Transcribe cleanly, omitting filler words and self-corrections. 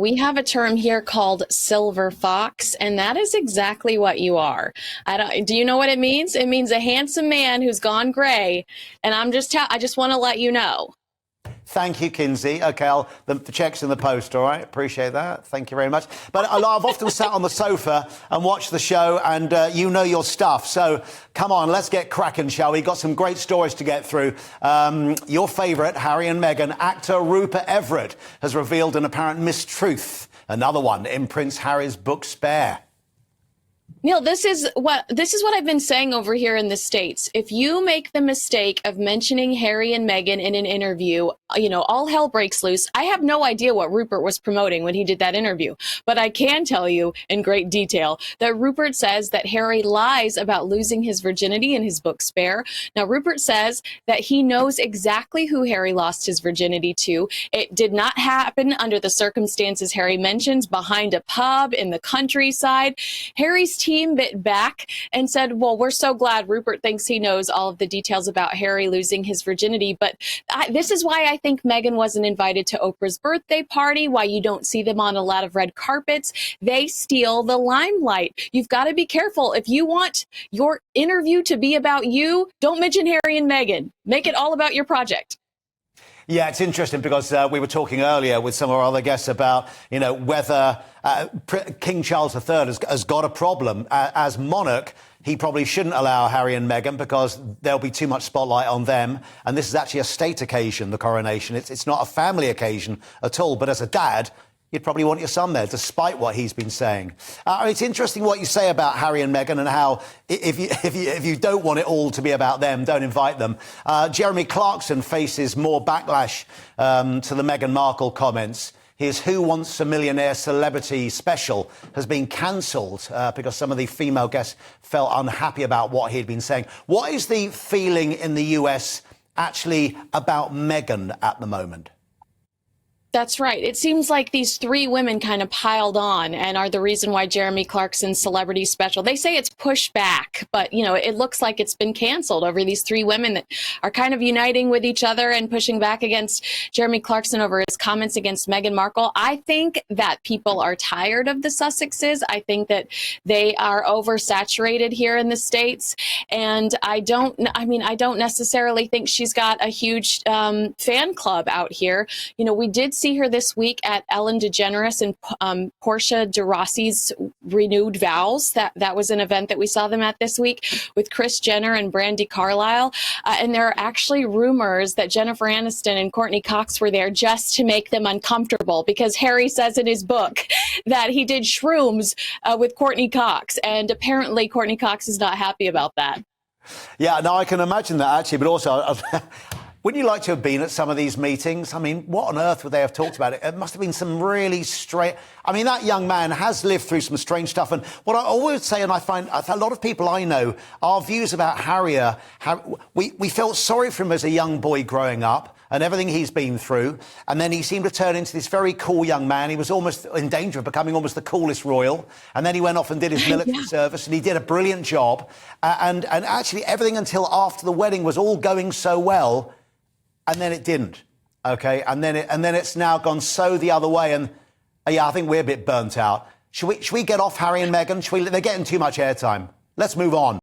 we have a term here called silver fox, and that is exactly what you are. Do you know what it means? It means a handsome man who's gone gray, and I just want to let you know. Thank you, Kinsey. OK, the check's in the post, all right? Appreciate that. Thank you very much. But I've often sat on the sofa and watched the show, and you know your stuff. So come on, let's get cracking, shall we? Got some great stories to get through. Your favourite, Harry and Meghan, actor Rupert Everett has revealed an apparent mistruth. Another one in Prince Harry's book Spare. Neil, this is what I've been saying over here in the States. If you make the mistake of mentioning Harry and Meghan in an interview, all hell breaks loose. I have no idea what Rupert was promoting when he did that interview, but I can tell you in great detail that Rupert says that Harry lies about losing his virginity in his book Spare. Now, Rupert says that he knows exactly who Harry lost his virginity to. It did not happen under the circumstances Harry mentions, behind a pub in the countryside. Harry's team bit back and said, well, we're so glad Rupert thinks he knows all of the details about Harry losing his virginity. But this is why I think Meghan wasn't invited to Oprah's birthday party, why you don't see them on a lot of red carpets. They steal the limelight. You've got to be careful. If you want your interview to be about you, don't mention Harry and Meghan. Make it all about your project. Yeah, it's interesting because we were talking earlier with some of our other guests about, whether King Charles III has got a problem. As monarch, he probably shouldn't allow Harry and Meghan because there'll be too much spotlight on them. And this is actually a state occasion, the coronation. It's not a family occasion at all. But as a dad, you'd probably want your son there, despite what he's been saying. It's interesting what you say about Harry and Meghan and how if you don't want it all to be about them, don't invite them. Jeremy Clarkson faces more backlash to the Meghan Markle comments. His Who Wants a Millionaire Celebrity special has been cancelled because some of the female guests felt unhappy about what he had been saying. What is the feeling in the US actually about Meghan at the moment? That's right. It seems like these three women kind of piled on and are the reason why Jeremy Clarkson's celebrity special, they say it's pushed back, but, it looks like it's been canceled over these three women that are kind of uniting with each other and pushing back against Jeremy Clarkson over his comments against Meghan Markle. I think that people are tired of the Sussexes. I think that they are oversaturated here in the States. And I don't necessarily think she's got a huge fan club out here. We did see her this week at Ellen DeGeneres and Portia de Rossi's renewed vows. That was an event that we saw them at this week with Kris Jenner and Brandi Carlile. And there are actually rumors that Jennifer Aniston and Courtney Cox were there just to make them uncomfortable because Harry says in his book that he did shrooms with Courtney Cox. And apparently Courtney Cox is not happy about that. Yeah, no, I can imagine that actually, but also wouldn't you like to have been at some of these meetings? I mean, what on earth would they have talked about? It must have been some really strange... I mean, that young man has lived through some strange stuff. And what I always say, and I find a lot of people I know, our views about Harry, we felt sorry for him as a young boy growing up and everything he's been through. And then he seemed to turn into this very cool young man. He was almost in danger of becoming almost the coolest royal. And then he went off and did his military service and he did a brilliant job. And actually everything until after the wedding was all going so well. And then it didn't, OK? And then it's now gone so the other way. And, yeah, I think we're a bit burnt out. Should we get off Harry and Meghan? They're getting too much airtime. Let's move on.